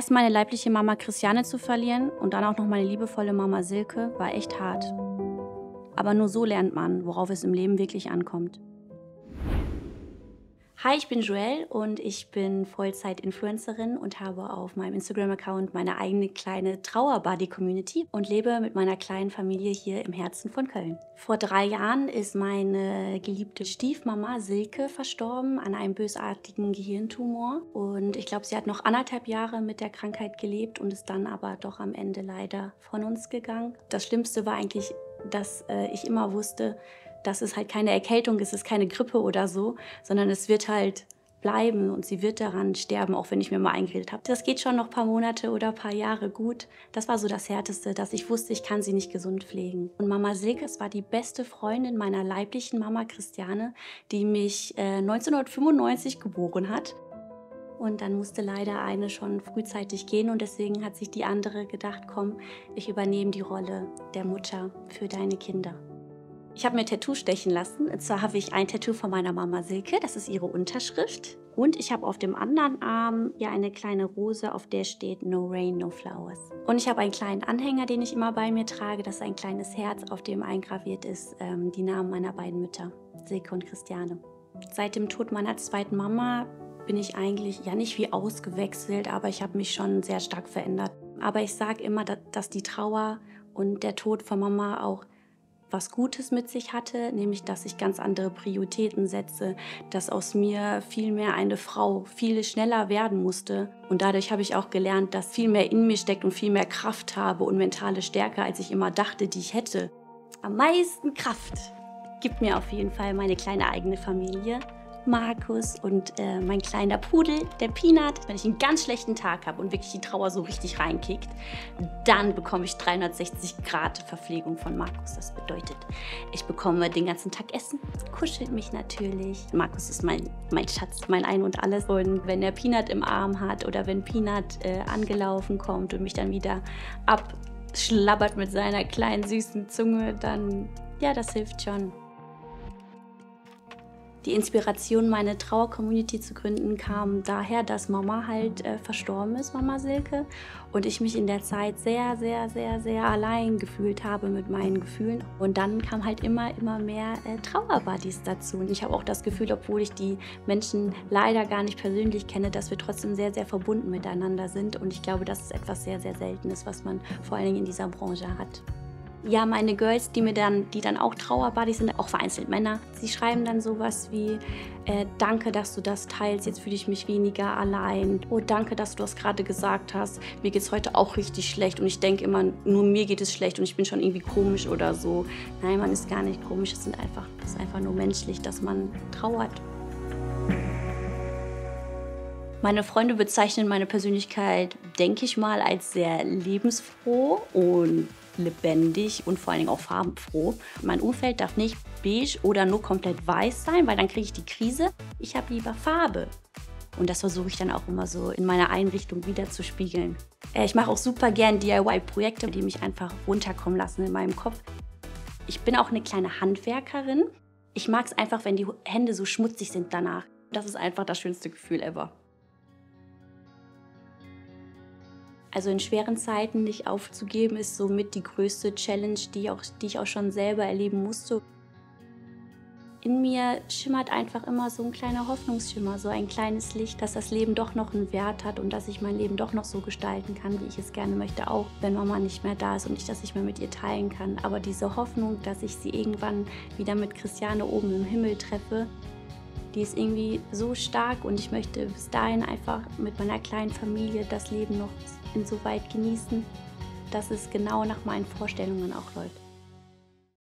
Erst meine leibliche Mama Christiane zu verlieren und dann auch noch meine liebevolle Mama Silke war echt hart. Aber nur so lernt man, worauf es im Leben wirklich ankommt. Hi, ich bin Joelle und ich bin Vollzeit-Influencerin und habe auf meinem Instagram-Account meine eigene kleine Trauerbuddy-Community und lebe mit meiner kleinen Familie hier im Herzen von Köln. Vor 3 Jahren ist meine geliebte Stiefmama Silke verstorben an einem bösartigen Gehirntumor. Und ich glaube, sie hat noch 1,5 Jahre mit der Krankheit gelebt und ist dann aber doch am Ende leider von uns gegangen. Das Schlimmste war eigentlich, dass ich immer wusste, dass es halt keine Erkältung ist, es ist keine Grippe oder so, sondern es wird halt bleiben und sie wird daran sterben, auch wenn ich mir mal eingeredet habe. Das geht schon noch ein paar Monate oder ein paar Jahre gut. Das war so das Härteste, dass ich wusste, ich kann sie nicht gesund pflegen. Und Mama Silke war die beste Freundin meiner leiblichen Mama Christiane, die mich 1995 geboren hat. Und dann musste leider eine schon frühzeitig gehen und deswegen hat sich die andere gedacht, komm, ich übernehme die Rolle der Mutter für deine Kinder. Ich habe mir Tattoo stechen lassen. Und zwar habe ich ein Tattoo von meiner Mama Silke, das ist ihre Unterschrift. Und ich habe auf dem anderen Arm ja eine kleine Rose, auf der steht No Rain, No Flowers. Und ich habe einen kleinen Anhänger, den ich immer bei mir trage. Das ist ein kleines Herz, auf dem eingraviert ist die Namen meiner beiden Mütter, Silke und Christiane. Seit dem Tod meiner zweiten Mama bin ich eigentlich ja nicht wie ausgewechselt, aber ich habe mich schon sehr stark verändert. Aber ich sage immer, dass die Trauer und der Tod von Mama auch was Gutes mit sich hatte, nämlich dass ich ganz andere Prioritäten setze, dass aus mir viel mehr eine Frau viel schneller werden musste. Und dadurch habe ich auch gelernt, dass viel mehr in mir steckt und viel mehr Kraft habe und mentale Stärke, als ich immer dachte, die ich hätte. Am meisten Kraft gibt mir auf jeden Fall meine kleine eigene Familie. Markus und mein kleiner Pudel, der Peanut. Wenn ich einen ganz schlechten Tag habe und wirklich die Trauer so richtig reinkickt, dann bekomme ich 360 Grad Verpflegung von Markus. Das bedeutet, ich bekomme den ganzen Tag Essen, kuschelt mich natürlich. Markus ist mein Schatz, mein Ein und Alles. Und wenn er Peanut im Arm hat oder wenn Peanut angelaufen kommt und mich dann wieder abschlabbert mit seiner kleinen süßen Zunge, dann, ja, das hilft schon. Die Inspiration, meine Trauer-Community zu gründen, kam daher, dass Mama halt verstorben ist, Mama Silke. Und ich mich in der Zeit sehr, sehr, sehr, sehr allein gefühlt habe mit meinen Gefühlen. Und dann kam halt immer mehr Trauerbuddies dazu. Und ich habe auch das Gefühl, obwohl ich die Menschen leider gar nicht persönlich kenne, dass wir trotzdem sehr, sehr verbunden miteinander sind. Und ich glaube, das ist etwas sehr, sehr Seltenes, was man vor allen Dingen in dieser Branche hat. Ja, meine Girls, die dann auch Trauerbuddies sind, auch vereinzelt Männer, sie schreiben dann sowas wie, danke, dass du das teilst, jetzt fühle ich mich weniger allein. Oh, danke, dass du das gerade gesagt hast, mir geht es heute auch richtig schlecht und ich denke immer, nur mir geht es schlecht und ich bin schon irgendwie komisch oder so. Nein, man ist gar nicht komisch, es ist einfach nur menschlich, dass man trauert. Meine Freunde bezeichnen meine Persönlichkeit, denke ich mal, als sehr lebensfroh und lebendig und vor allen Dingen auch farbenfroh. Mein Umfeld darf nicht beige oder nur komplett weiß sein, weil dann kriege ich die Krise. Ich habe lieber Farbe. Und das versuche ich dann auch immer so in meiner Einrichtung wiederzuspiegeln. Ich mache auch super gern DIY-Projekte, die mich einfach runterkommen lassen in meinem Kopf. Ich bin auch eine kleine Handwerkerin. Ich mag es einfach, wenn die Hände so schmutzig sind danach. Das ist einfach das schönste Gefühl ever. Also in schweren Zeiten nicht aufzugeben, ist somit die größte Challenge, die ich auch schon selber erleben musste. In mir schimmert einfach immer so ein kleiner Hoffnungsschimmer, so ein kleines Licht, dass das Leben doch noch einen Wert hat und dass ich mein Leben doch noch so gestalten kann, wie ich es gerne möchte, auch wenn Mama nicht mehr da ist und ich das nicht mehr mit ihr teilen kann. Aber diese Hoffnung, dass ich sie irgendwann wieder mit Christiane oben im Himmel treffe, die ist irgendwie so stark und ich möchte bis dahin einfach mit meiner kleinen Familie das Leben noch insoweit genießen, dass es genau nach meinen Vorstellungen auch läuft.